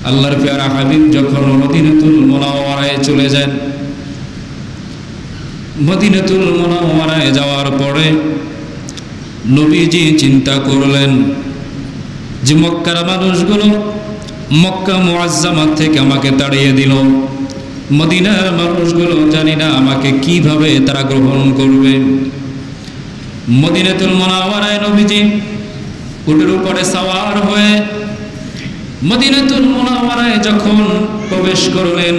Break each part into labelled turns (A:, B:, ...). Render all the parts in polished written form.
A: আল্লাহর পেয়ারা হাবিব যখন মদিনাতুল মুনাওয়ারায় চলে যান, মদিনাতুল মুনাওয়ারায় যাওয়ার পরে নবীজি চিন্তা করলেন যে মক্কার মানুষগুলো মক্কা মুআজ্জামা থেকে আমাকে তাড়িয়ে দিল, মদিনার মানুষগুলো জানি না আমাকে কিভাবে তারা গ্রহণ করবে। মদিনাতুল মুনাওয়ারায় নবীজি উটের উপরে সাওয়ার হয়ে মদিনাতুল মুনাওয়ারায় যখন প্রবেশ করলেন,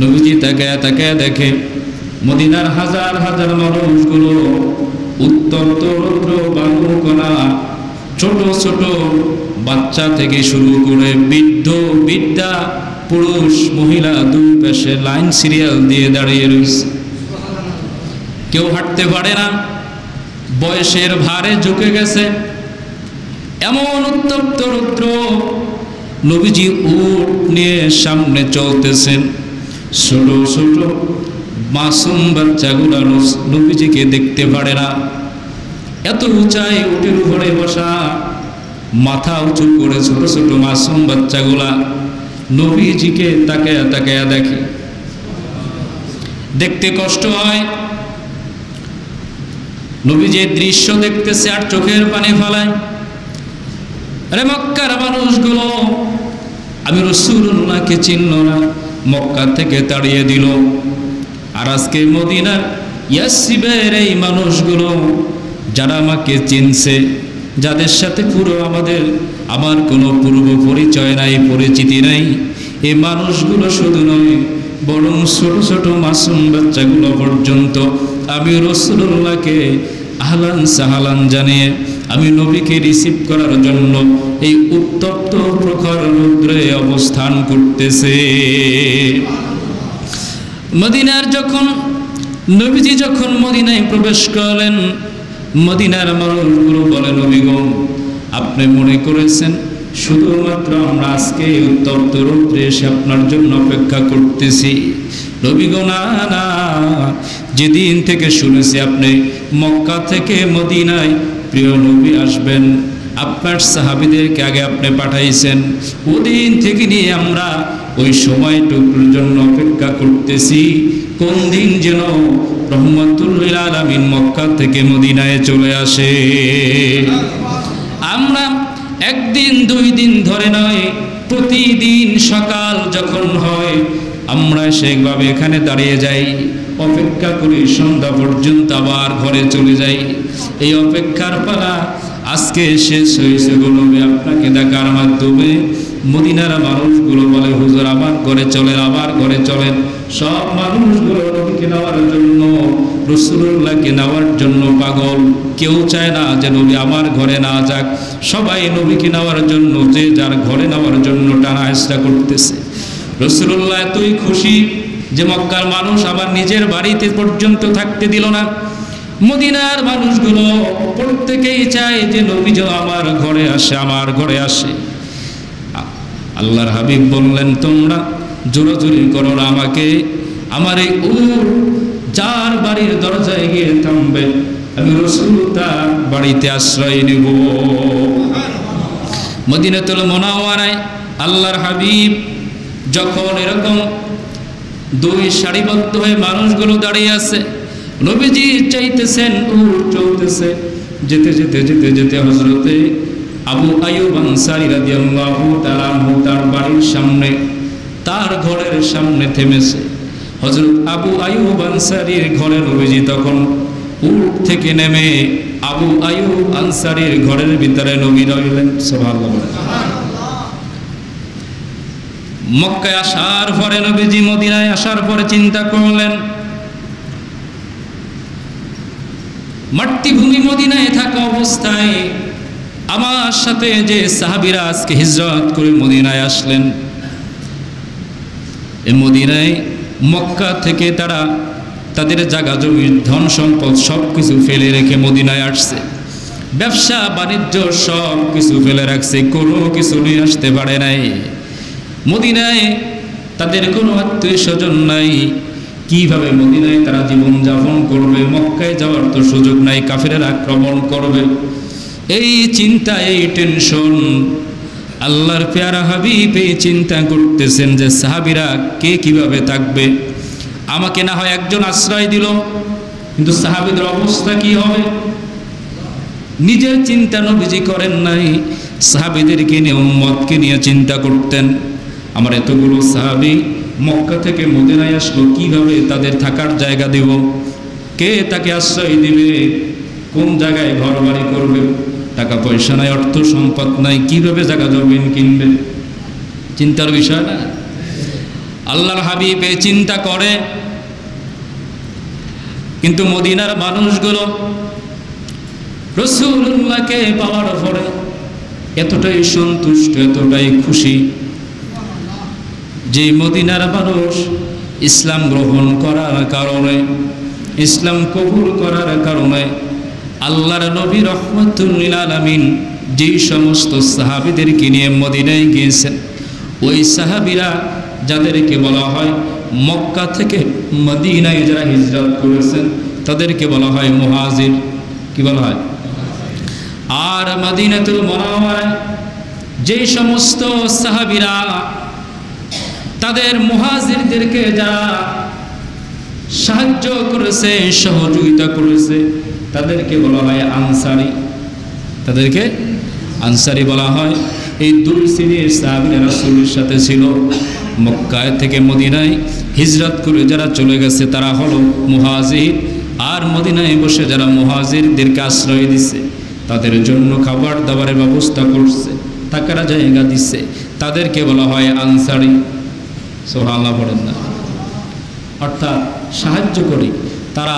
A: নবীজি তাকায় তাকায় দেখে মদিনার হাজার হাজার মানুষগুলো উত্তপ্ত রৌদ্র বালুকণা, ছোট ছোট বাচ্চা থেকে শুরু করে বৃদ্ধ বৃদ্ধা, পুরুষ মহিলা দুই পাশে লাইন সিরিয়াল দিয়ে দাঁড়িয়ে রয়েছে। কেউ হাঁটতে পারে না, বয়সের ভারে ঝুঁকে গেছে, এমন উত্তপ্ত রৌদ্র। নবীজি উট নিয়ে সামনে চলতেছেন, ছোট ছোট মাসুম বাচ্চাগুলা নবীজিকে দেখতে পারে না, এত উঁচাই উটের উপরে বসা, মাথা উঁচু করে ছোট ছোট মাসুম বাচ্চাগুলা নবীজিকে তাকায়া তাকায়া দেখে, দেখতে কষ্ট হয়। নবীজি দৃশ্য দেখতেছে আর চোখের পানি ফেলায়। আরে মক্কার মানুষগুলো আমি রাসূলুল্লাহকে চিনল না, মক্কা থেকে তাড়িয়ে দিল। আর আজকে মদিনার ইয়াসরিবের এই মানুষগুলো যারা আমাকে চিনছে, যাদের সাথে পুরো আমার কোনো পূর্ব পরিচয় নাই, পরিচিতি নাই, এই মানুষগুলো শুধু নয় বরং ছোট ছোট মাসুম বাচ্চাগুলো পর্যন্ত আমি রাসূলুল্লাহকে আহলান সাহালান জানিয়ে আমি নবীকে রিসিভ করার জন্য এই উত্তপ্ত প্রখর রৌদ্রে অবস্থান করতেছে। মদিনার নবীজি যখন মদিনায় প্রবেশ করলেন, মদিনার মানুষগুলো বলে, নবী গো, আপনি মনে করেছেন শুধুমাত্র আমরা আজকে উত্তপ্ত রৌদ্রে এসে আপনার জন্য অপেক্ষা করতেছি? নবী গো, না না, যেদিন থেকে শুনেছি আপনি মক্কা থেকে মদিনায় প্রিয় নবী আসবেন, আপনার সাহাবীদেরকে আগে আপনি পাঠাইছেন, ওদিন থেকে নিয়ে আমরা ওই সময়টুকুর জন্য অপেক্ষা করতেছি, কোন দিন যেন রহমাতুল লিল আলামিন মক্কা থেকে মদিনায় চলে আসে। আমরা একদিন দুই দিন ধরে নয়, প্রতিদিন সকাল যখন হয় আমরা সেইভাবে এখানে দাঁড়িয়ে যাই, অপেক্ষা করি, সন্ধ্যা পর্যন্ত আবার ঘরে চলে যাই। এই অপেক্ষার পালা আজকে শেষ হয়েছে গো নবী, আপনাকে দেখার মাধ্যমে। মদিনার মানুষগুলো বলে, হুজুর আমার ঘরে চলেন, আমার ঘরে চলেন। সব মানুষগুলো নবীকে নেওয়ার জন্য, রাসূলুল্লাহকে নেওয়ার জন্য পাগল। কেউ চায় না যে নবী আমার ঘরে না যাক, সবাই নবীকে নেওয়ার জন্য, যে যার ঘরে নেওয়ার জন্য টানা হেঁচড়া করতেছে। রাসূলুল্লাহ এতই খুশি যে মক্কার মানুষ আমার নিজের বাড়িতে পর্যন্ত থাকতে দিল না। মদিনার মানুষগুলো প্রত্যেকেই চায় যে নবী যেন আমার ঘরে আসে, আমার ঘরে আসে। আল্লাহর হাবিব বললেন, তোমরা জোরাজুরি করো না আমাকে, আমার এই উট যার বাড়ির দরজায় গিয়ে থামবে আমি রাসূল তার বাড়িতে আশ্রয় নেব। মদিনাতুল মুনাওয়ারায় আল্লাহর হাবিব যখন এরকম দুই সারিবদ্ধ হয়ে মানুষগুলো দাঁড়িয়ে আছে, নবীজি চাইতেছেন, উট চলতেছে, যেতে যেতে যেতে যেতে হযরতে আবু আইয়ুব আনসারী রাদিয়াল্লাহু তাআলা আনহু তার বাড়ির সামনে, তার ঘরের সামনে থেমেছে। হযরত আবু আইয়ুব আনসারীর ঘরে নবীজি তখন উট থেকে নেমে আবু আইয়ুব আনসারীর ঘরের ভিতরে নবী রইলেন। সুবহানাল্লাহ। মক্কায় আসার পরে নবীজি মদিনায় আসার পরে চিন্তা করলেন, মাতৃভূমি মদিনায় থাকা অবস্থায় আমার সাথে যে সাহাবীরা আজকে হিজরত করে মদিনায় আসলেন, এই মদিনায় মক্কা থেকে তারা তাদের জায়গা জমি ধন সম্পদ সব কিছু ফেলে রেখে মদিনায় আসছে, ব্যবসা বাণিজ্য সব কিছু ফেলে রাখছে, কোনো কিছু নিয়ে আসতে পারে নাই। মদিনায় তাদের কোনো আত্মীয় স্বজন নাই, কিভাবে মদিনায় তারা জীবন যাপন করবে? মক্কায় যাওয়ার তো সুযোগ নাই, কাফেরেরা আক্রমণ করবে। এই চিন্তা, এই টেনশন আল্লাহর পেয়ারা হাবিব এই চিন্তা করতেছেন যে সাহাবীরা কে কিভাবে থাকবে, আমাকে না হয় একজন আশ্রয় দিল, কিন্তু সাহাবীদের অবস্থা কি হবে। নিজের চিন্তা নবীজি করেন নাই, সাহাবীদেরকে নিয়ে উম্মতকে নিয়ে চিন্তা করতেন। আমার এতগুলো সাহাবী মক্কা থেকে মদিনায় আসলো, কিভাবে তাদের থাকার জায়গা দেব, কে তাকে আশ্রয় দিবে, কোন জায়গায় ঘর বাড়ি করবে, টাকা পয়সা নাই, অর্থ সম্পদ নাই, কিভাবে জায়গা জমিন কিনবে, চিন্তার বিষয় না। আল্লাহর হাবিব এই চিন্তা করে, কিন্তু মদিনার মানুষগুলো রাসূলুল্লাহকে পাওয়ার পরে এতটাই সন্তুষ্ট, এতটাই খুশি যে মদিনার মানুষ ইসলাম গ্রহণ করার কারণে, ইসলাম কবুল করার কারণে আল্লাহর নবী রাহমাতুল লিল আলামিন যেই সমস্ত সাহাবীদেরকে নিয়ে মদিনায় গিয়েছেন, ওই সাহাবীরা যাদেরকে বলা হয় মক্কা থেকে মদিনায় যারা হিজরত করেছেন তাদেরকে বলা হয় মুহাজির। কি বলা হয়? আর মদিনাতুল মুনাওয়ারায় যেই সমস্ত সাহাবীরা তাদের মুহাজিরদেরকে যারা সাহায্য করেছে, সহযোগিতা করেছে, তাদেরকে বলা হয় আনসারী। তাদেরকে আনসারী বলা হয়। এই দুই শ্রেণীর সাহাবীরা রাসূলের সাথে ছিল। মক্কা থেকে মদিনায় হিজরত করে যারা চলে গেছে তারা হলো মুহাজির, আর মদিনায় বসে যারা মুহাজিরদেরকে আশ্রয় দিছে, তাদের জন্য খাবার দাবারের ব্যবস্থা করছে, থাকার জায়গা দিচ্ছে, তাদেরকে বলা হয় আনসারী। সুবহানাল্লাহ বলেন না? অর্থাৎ সাহায্য করি, তারা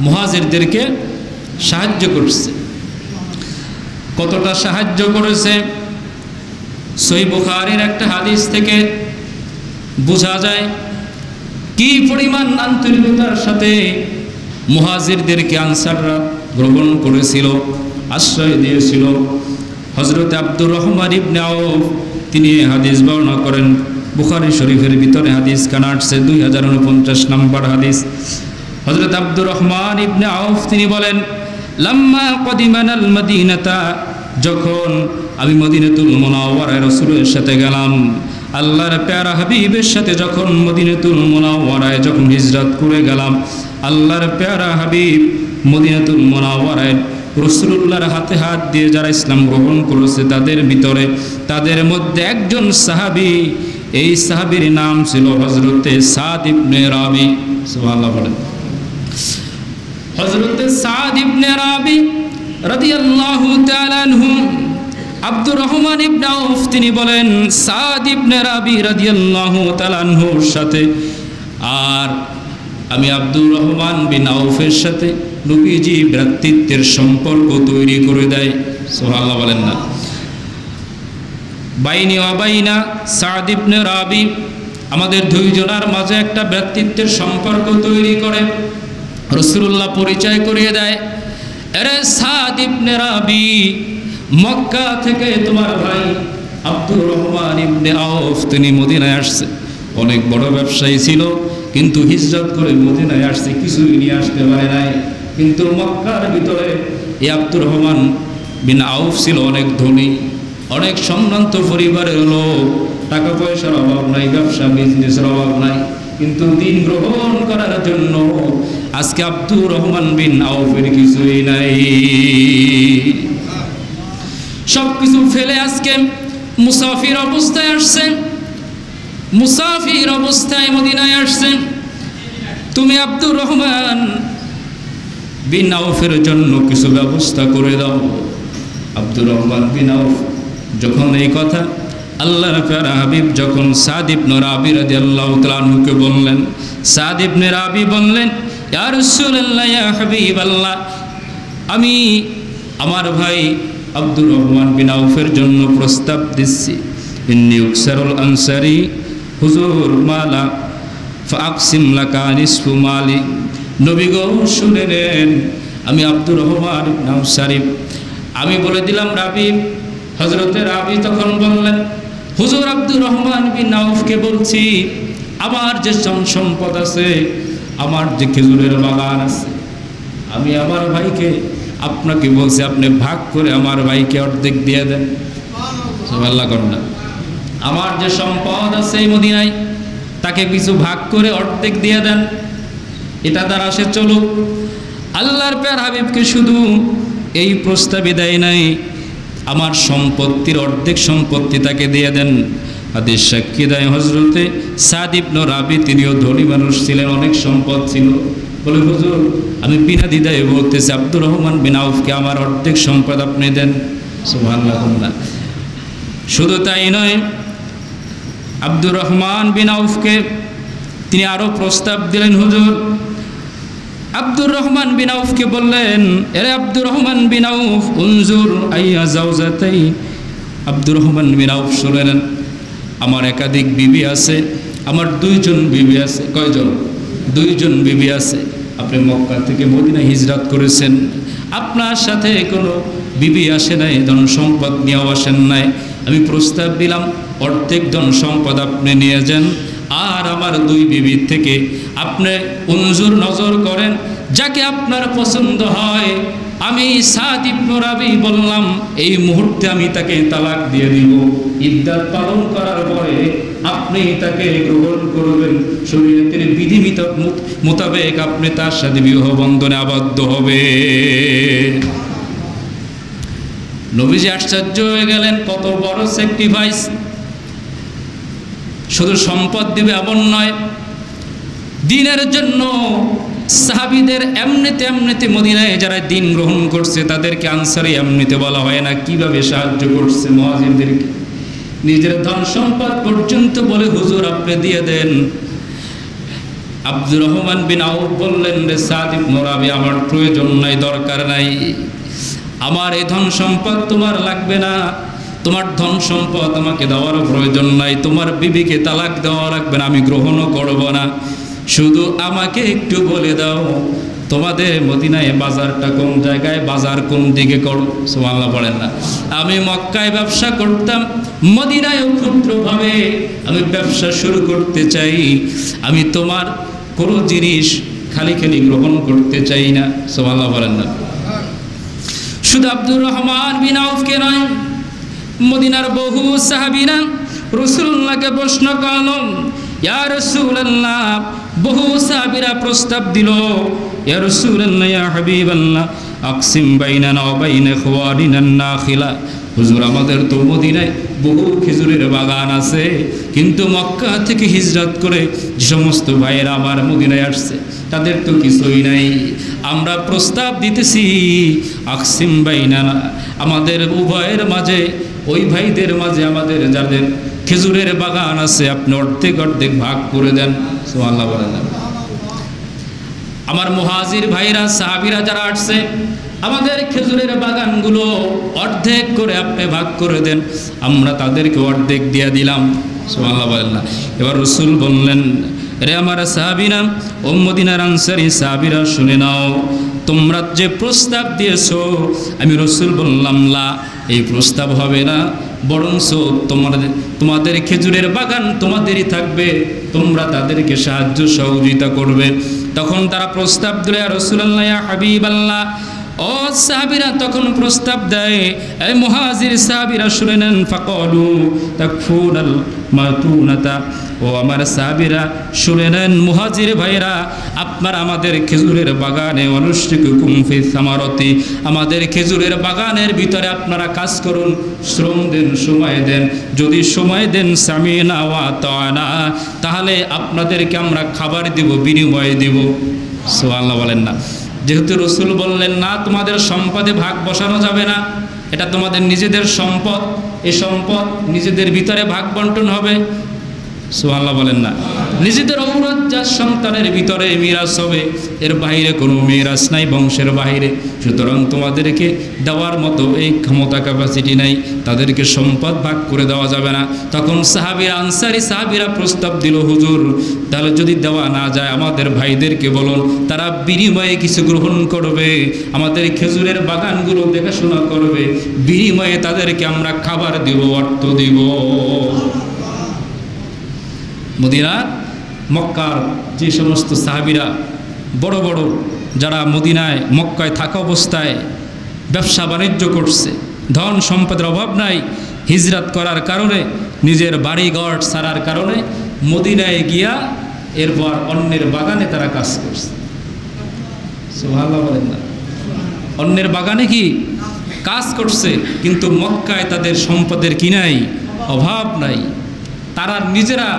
A: মুহাজিরদেরকে সাহায্য করছে। কতটা সাহায্য করেছে সহিহ বুখারীর একটা হাদিস থেকে বোঝা যায় কি পরিমাণ আন্তরিকতার সাথে মুহাজিরদেরকে আনসাররা গ্রহণ করেছিল, আশ্রয় দিয়েছিল। হযরত আব্দুর রহমান ইবনে আউফ তিনি হাদিস বর্ণনা করেন, বুখারী শরীফের ভিতরে হাদিস খানা আসছে 2049 নম্বর হাদিস। হযরত আব্দুর রহমান ইবনে আউফ তিনি বলেন, লাম্মা কদিমানাল মদিনাতা, যখন আমি মদিনাতুল মুনাওয়ারায় রাসূলের সাথে গেলাম, আল্লাহর প্যারা হাবিবের সাথে যখন মদিনাতুল মুনাওয়ারায় যখন হিজরত করে গেলাম, আল্লাহর প্যারা হাবিব মদিনাতুল মুনাওয়ারায় রাসূলুল্লাহর হাতে হাত দিয়ে যারা ইসলাম গ্রহণ করেছে তাদের ভিতরে, তাদের মধ্যে একজন সাহাবী, এই সাহাবীর নাম ছিল হযরতে সাদ ইবনে রাবি। সুবহানাল্লাহ বলেন। হযরতে সাদ ইবনে রাবি রাদিয়াল্লাহু তাআলা আনহু, আব্দুর রহমান ইবনে আউফ তিনি বলেন, সাদ ইবনে রাবি রাদিয়াল্লাহু তাআলা আনহুর সাথে আর আমি আব্দুর রহমান বিন আউফের সাথে নবীজি ভ্রাতৃত্বের সম্পর্ক তৈরি করে দেয়। সুবহানাল্লাহ বলেন না? বাইনি ওয়া বাইনা সাদ ইবনে রাবি, আমাদের দুইজনের মাঝে একটা ভ্রাতৃত্বের সম্পর্ক তৈরি করে রাসূলুল্লাহ পরিচয় করিয়ে দেয়। আরে সাদ ইবনে রাবি, মক্কা থেকে তোমার ভাই আব্দুর রহমান ইবনে আউফ তিনি মদিনায় আসছে। অনেক বড় ব্যবসায়ী ছিল, কিন্তু হিজরত করে মদিনায় আসছে, কিছুই নিয়ে আসতে পারে নাই। কিন্তু মক্কার ভিতরে এই আব্দুর রহমান বিন আউফ ছিল অনেক ধনী, অনেক সম্ভ্রান্ত পরিবারের লোক, টাকা পয়সার অভাব নাই, ব্যবসা বিজনেসের অভাব নাই, কিন্তু দিন গ্রহণ করার জন্য আজকে আব্দুর রহমান বিন আউফের কিছুই নাই। সবকিছু ফেলে আজকে মুসাফির অবস্থায় আসছেন, মুসাফির অবস্থায় মদিনায় আসছেন। তুমি আব্দুর রহমান বিন আউফের জন্য কিছু ব্যবস্থা করে দাও। আব্দুর রহমান বিন আউফ যখন এই কথা আল্লাহর প্যারা হাবিব যখন সাদ ইবনে রাবি রাদিয়াল্লাহু তাআলা আনহুকে বললেন, সাদ ইবনে রাবি বললেন, ইয়া রাসূলুল্লাহ, ইয়া হাবিবাল্লাহ, আমি আমার ভাই আব্দুর রহমান বিন আউফের জন্য প্রস্তাব দিচ্ছি। ইন্নী উকসারুল আনসারি, হুজুর মালা ফাকসিম লাকা নিসফু মালি। নবী গো শুনে নেন, আমি আব্দুর রহমান বিন আনসারি, আমি বলে দিলাম রাবি। হযরতে রাবি তখন বললেন, হুজুর আব্দুর রহমান বিন আউফকে বলছি, আমার যে সম্পদ আছে, আমার যে খেজুরের বাগান আছে, আমি আমার ভাইকে আপনাকে বলছি আপনি ভাগ করে আমার ভাইকে অর্ধেক দিয়ে দেন। সুবহানাল্লাহ কন্যা। আমার যে সম্পদ আছে এই মদিনায় তাকে কিছু ভাগ করে অর্ধেক দিয়ে দেন, এটা দ্বারা সে চলুক। আল্লাহর প্যার হাবিবকে শুধু এই প্রস্তাবই দেয় নাই, আমার সম্পত্তির অর্ধেক সম্পত্তি তাকে দিয়ে দেন। হাদিস সাক্ষী দেয় হযরতে সাদ ইবনে রাবি, তিনিও ধনী মানুষ ছিলেন, অনেক সম্পদ ছিল। বলে হুজুর আমি বিনা দ্বিধায় বলতেছি আব্দুর রহমান বিন আউফকে আমার অর্ধেক সম্পদ আপনি দেন। সুবহানাল্লাহ। শুধু তাই নয়, আব্দুর রহমান বিন আউফকে তিনি আরো প্রস্তাব দিলেন। হুজুর আব্দুর রহমান বিন আউফকে বললেন, এরে আব্দুর রহমান বিন আউফ উনজুর আইয়া জাওজাতাই। আব্দুর রহমান বিন আউফ শুনলেন, আমার একাধিক বিবি আছে, আমার দুইজন বিবি আছে। কয়জন? দুইজন বিবি আছে। আপনি মক্কা থেকে মদিনা হিজরত করেছেন, আপনার সাথে কোনো বিবি আসে নাই, ধন সম্পদ নিয়েও আসেন নাই। আমি প্রস্তাব দিলাম অর্ধেক ধন সম্পদ আপনি নিয়ে যান, আর আমার দুই বিবির থেকে আপনি উনজুর নজর করেন, যাকে আপনার পছন্দ হয়। আমি সাদ ইবনে রাবি বললাম এই মুহূর্তে আমি তাকে তালাক দিয়ে দিব, ইদ্দাত পালন করার পরে আপনি তাকে গ্রহণ করবেন, শরীয়তের বিধি মোতাবেক আপনি তার সাথে বিবাহ বন্ধনে আবদ্ধ হবে। নবীজি আশ্চর্য হয়ে গেলেন, কত বড় স্যাক্রিফাইস! শুধু সম্পদ দিবে এমন নয়, দিনের জন্য সাহাবীদের এমনিতে মদিনায় যারা দিন গ্রহণ করছে তাদেরকে আনসারী এমনিতে বলা হয় না, কিভাবে সাহায্য করছে মুহাজিরদেরকে, নিজের ধন সম্পদ পর্যন্ত বলে হুজুর আপনি দিয়ে দেন। আব্দুর রহমান বিন আউফ বললেন, রে সাদ ইবনে রাবি আমার প্রয়োজন নাই, দরকার নাই, আমার এই ধন সম্পদ তোমার লাগবে না, তোমার ধন সম্পদ আমাকে দেওয়ার প্রয়োজন নাই, তোমার বিবিকে তালাক দেওয়া লাগবে না, আমি গ্রহণও করব না। শুধু আমাকে একটু বলে দাও তোমাদের মদিনায় বাজারটা কোন জায়গায়, বাজার কোন দিকে করো। সুবহানাল্লাহ বলেন না। আমি মক্কায় ব্যবসা করতাম, মদিনায়ও ক্ষুদ্রভাবে আমি ব্যবসা শুরু করতে চাই, আমি তোমার কোনো জিনিস খালি গ্রহণ করতে চাই না। সুবহানাল্লাহ বলেন না। শুধু আব্দুর রহমান বিন আউফকে নয়, মদিনার বহু সাহাবীরা রাসূলুল্লাহকে প্রশ্ন করল, ইয়া রাসূলুল্লাহ, বহু সাহাবীরা প্রস্তাব দিল, ইয়া রাসূলুল্লাহ ইয়া হাবিবাল্লাহ আকসিম বাইনানা ওয়া বাইনা ইখওয়ানিনা নাখিলা। হুজুর আমাদের তো মদিনায় বহু খেজুরের বাগান আছে, কিন্তু মক্কা থেকে হিজরত করে যে সমস্ত ভাইয়েরা আমার মদিনায় আসছে তাদের তো কিছুই নাই। আমরা প্রস্তাব দিতেছি আকসিম বাইনানা, আমাদের উভয়ের মাঝে, ওই ভাইদের মাঝে আমাদের যাদের খেজুরের বাগান আছে আপনি অর্ধেক অর্ধেক ভাগ করে দেন। সুবহানাল্লাহ বলেন। আমার মুহাজির ভাইরা সাহাবীরা যারা আসছে আমাদের খেজুরের বাগানগুলো অর্ধেক করে আপনি ভাগ করে দেন, আমরা তাদেরকে অর্ধেক দিয়ে দিলাম। সুবহানাল্লাহ বলেন না। এবার রাসূল বললেন, রে আমার সাহাবীরা, ও মদিনার আনসারী সাহাবীরা শুনে নাও, তোমরা যে প্রস্তাব দিয়েছো, আমি রাসূল বললাম লা, এই প্রস্তাব হবে না, বরঞ্চ তোমাদের খেজুরের বাগান তোমাদেরই থাকবে, তোমরা তাদেরকে সাহায্য সহযোগিতা করবে। তখন তারা প্রস্তাব দিল, ইয়া রাসূলুল্লাহ ইয়া হাবিবাল্লাহ। ও সাহাবীরা তখন প্রস্তাব দেয়, এই মুহাজির সাহাবীরা শুনে নেন, ফাকালু তাকফুনাল মাতুনাতা। ও আমার সাহাবীরা শুনে নেন, মুহাজির ভাইরা আপনারা আমাদের খেজুরের বাগানে অনুষ্ঠিকুম ফি সামারতি, আমাদের খেজুরের বাগানের ভিতরে আপনারা কাজ করুন, শ্রম দেন, সময় দেন। যদি সময় দেন সামিনা ওয়া তাআনা, তাহলে আপনাদেরকে আমরা খাবার দিব, বিনিময়ে দিব। সুবহানাল্লাহ বলেন না। যেহেতু রাসূল বললেন না তোমাদের সম্পদে ভাগ বসানো যাবে না, এটা তোমাদের নিজেদের সম্পদ, এই সম্পদ নিজেদের ভিতরে ভাগ বন্টন হবে। সুবহানাল্লাহ বলেন না। নিজেদের ঔরত যার সন্তানের ভিতরে মিরাস হবে, এর বাইরে কোনো মিরাস নাই বংশের বাইরে, সুতরাং তোমাদেরকে দেওয়ার মতো এই ক্ষমতা ক্যাপাসিটি নাই, তাদেরকে সম্পদ ভাগ করে দেওয়া যাবে না। তখন সাহাবীরা, আনসারী সাহাবীরা প্রস্তাব দিল, হুজুর তাহলে যদি দেওয়া না যায় আমাদের ভাইদেরকে বলুন, তারা বিনিময়ে কিছু গ্রহণ করবে, আমাদের খেজুরের বাগানগুলো দেখাশোনা করবে, বিনিময়ে তাদেরকে আমরা খাবার দিব, অর্থ দিব। মদিনা মক্কার যে সমস্ত সাহাবীরা বড় বড় যারা মদিনায় মক্কায় থাকা অবস্থায় ব্যবসা বাণিজ্য করছে, ধন সম্পদের অভাব নাই, হিজরত করার কারণে, নিজের বাড়িঘর ছাড়ার কারণে মদিনায় গিয়া এরপর অন্যের বাগানে তারা কাজ করছে। সুবহানাল্লাহ বলেন না? অন্যের বাগানে কি কাজ করছে, কিন্তু মক্কায় তাদের সম্পদের কি নাই, অভাব নাই। তারা নিজেরা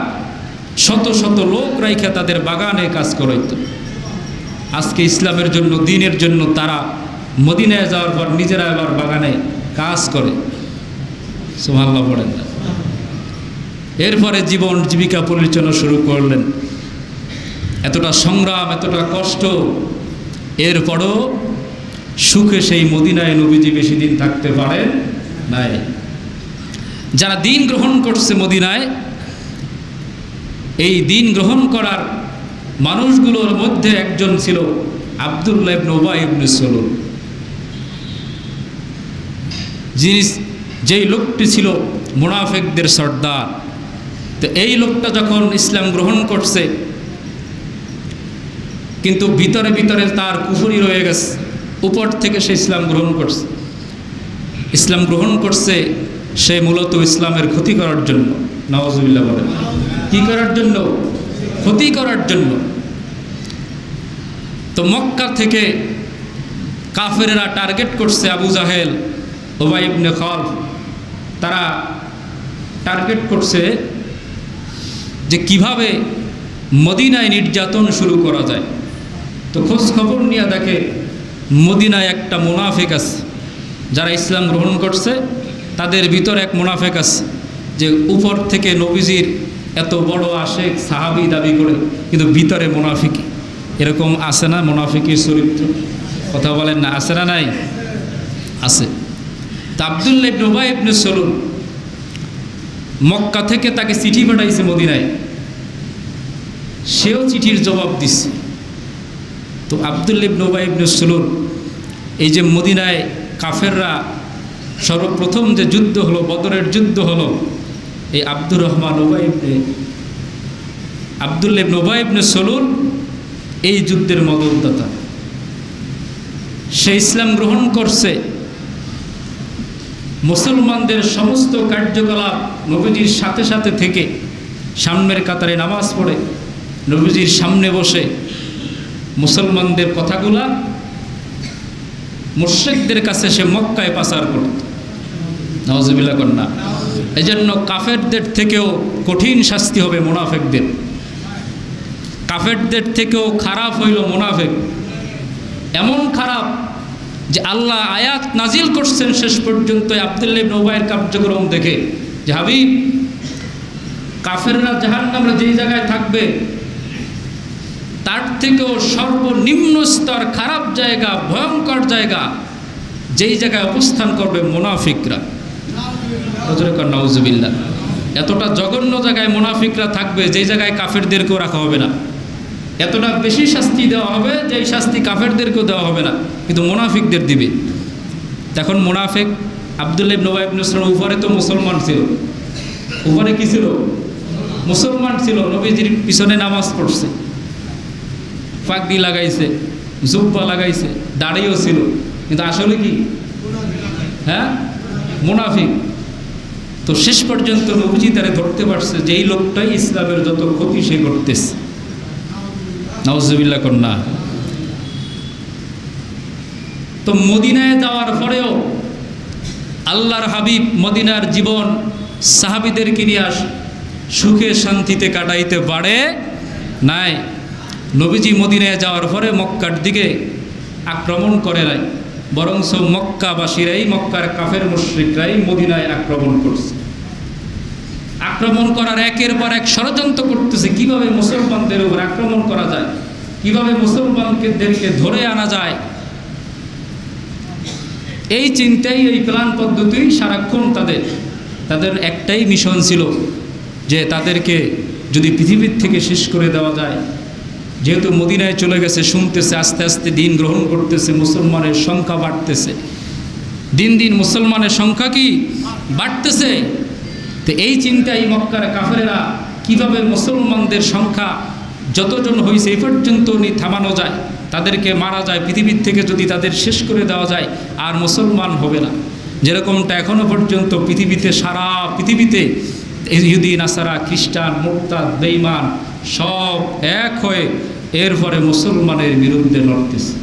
A: শত শত লোক রাইখা তাদের বাগানে কাজ করাইত। আজকে ইসলামের জন্য, দ্বীনের জন্য তারা মদিনায় যাওয়ার পর নিজেরা আবার বাগানে কাজ করে। সুবহানাল্লাহ বলেন না? এরপরে জীবন জীবিকা পরিচালনা শুরু করলেন। এতটা সংগ্রাম, এতটা কষ্ট, এরপরও সুখে সেই মদিনায় নবীজি বেশি দিন থাকতে পারেন নাই। যারা দিন গ্রহণ করছে মদিনায়, এই দিন গ্রহণ করার মানুষগুলোর মধ্যে একজন ছিল আব্দুল্লাহ ইবনে উবাই ইবনে সালুল, যেই লোকটি ছিল মুনাফিকদের সর্দার। তো এই লোকটা যখন ইসলাম গ্রহণ করছে, কিন্তু ভিতরে ভিতরে তার কুফরি রয়ে গেছে। উপর থেকে সে ইসলাম গ্রহণ করছে। ইসলাম গ্রহণ করছে সে মূলত ইসলামের ক্ষতি করার জন্য। নাউজুবিল্লাহ বলেন। কি করার জন্য? ক্ষতি করার জন্য। তো মক্কা থেকে কাফেররা টার্গেট করছে আবু জাহেল, উবাই ইবনে খালফ। তারা টার্গেট করছে যে কিভাবে মদিনায় নির্যাতন শুরু করা যায়। তো খোঁজ খবর নিয়ে দেখে মদিনায় একটা মুনাফিক আছে, যারা ইসলাম গ্রহণ করছে তাদের ভিতর এক মুনাফিক আছে, যে উপর থেকে নবীজির এত বড় আশেক সাহাবী দাবি করে, কিন্তু ভিতরে মুনাফিক। এরকম আছে না মুনাফিকের চরিত্র? কথা বলেন না, আছে না নাই? আছে। তা আব্দুল্লাহ ইবনে উবাই ইবনে সালুল মক্কা থেকে তাকে চিঠি পাঠাইছে মদিনায়, সেও চিঠির জবাব দিচ্ছে। তো আব্দুল্লাহ ইবনে উবাই ইবনে সালুল, এই যে মদিনায় কাফেররা সর্বপ্রথম যে যুদ্ধ হলো, বদরের যুদ্ধ হলো, এই আব্দুল্লাহ ইবনে উবাই ইবনে সালুল এই যুদ্ধের মদতদাতা। সে ইসলাম গ্রহণ করছে। মুসলমানদের সমস্ত কার্যকলাপ নবীজির সাথে সাথে থেকে সামনের কাতারে নামাজ পড়ে নবীজির সামনে বসে মুসলমানদের কথাগুলা মুশরিকদের কাছে সে মক্কায় পাচার করত। নাউজুবিল্লাহ কন্যা। এই জন্য কাফেরদের থেকেও কঠিন শাস্তি হবে মুনাফিকদের। কাফেরদের থেকেও খারাপ হইল মুনাফিক। এমন খারাপ যে আল্লাহ আয়াত নাজিল করছেন শেষ পর্যন্ত আব্দুল্লাহ ইবনে উবাইয়ের কার্যক্রম দেখে, যে হাবিব, কাফেররা জাহান্নামে যেই জায়গায় থাকবে তার থেকেও সর্বনিম্ন স্তর, খারাপ জায়গা, ভয়ঙ্কর জায়গা, যেই জায়গায় অবস্থান করবে মুনাফিকরা। নাউজুবিল্লাহ। এতটা জঘন্য জায়গায় মুনাফিকরা থাকবে, যেই জায়গায় কাফেরদেরকেও রাখা হবে না। এতটা বেশি শাস্তি দেওয়া হবে, যেই শাস্তি কাফেরদেরকেও দেওয়া হবে না, কিন্তু মুনাফিকদের দিবে। তখন মুনাফিক আব্দুল্লাহ ইবনে উবাই ইবনে সালুল উপরে তো মুসলমান ছিল, উপরে কি ছিল? মুসলমান ছিল। নবীজির পিছনে নামাজ পড়ছে, পাগড়ি লাগাইছে, জুব্বা লাগাইছে, দাড়িও ছিল, কিন্তু আসলে কি? হ্যাঁ, মুনাফিক। তো শেষ পর্যন্ত নবীজি তারে ধরতে পারছে যে এই লোকটাই ইসলামের যত ক্ষতি সে করতেছে। নাউজুবিল্লাহ কন্যা। তো মদিনায় যাওয়ার পরেও আল্লাহর হাবিব মদিনার জীবন সাহাবীদেরকে নিয়ে সুখে শান্তিতে কাটাইতে পারে নাই। নবীজি মদিনায় যাওয়ার পরে মক্কার দিকে আক্রমণ করে নাই, বরঞ্চ মক্কাবাসীরাই, মক্কার কাফের মুশরিকরাই মদিনায় আক্রমণ করছে। আক্রমণ করার একের পর এক ষড়যন্ত্র করতেছে, কিভাবে মুসলমানদের উপর আক্রমণ করা যায়, কিভাবে মুসলমানদেরকে ধরে আনা যায়। এই চিন্তাই, এই প্ল্যান পদ্ধতি সারাক্ষণ তাদের একটাই মিশন ছিল, যে তাদেরকে যদি পৃথিবীর থেকে শেষ করে দেওয়া যায়। যেহেতু মদিনায় চলে গেছে, শুনতেছে, আস্তে আস্তে দিন গ্রহণ করতেছে, মুসলমানের সংখ্যা বাড়তেছে, দিন দিন মুসলমানের সংখ্যা কি বাড়তেছে। তো এই চিন্তায় মক্কার কাফেরেরা কিভাবে মুসলমানদের সংখ্যা যতজন হয়েছে এই পর্যন্ত থামানো যায়, তাদেরকে মারা যায়, পৃথিবীর থেকে যদি তাদের শেষ করে দেওয়া যায়, আর মুসলমান হবে না। যেরকমটা এখনো পর্যন্ত পৃথিবীতে, সারা পৃথিবীতে ইহুদি, নাসারা, খ্রিস্টান, মুরতাদ, বেঈমান সব এক হয়ে এরপরে মুসলমানের বিরুদ্ধে লড়তেছে।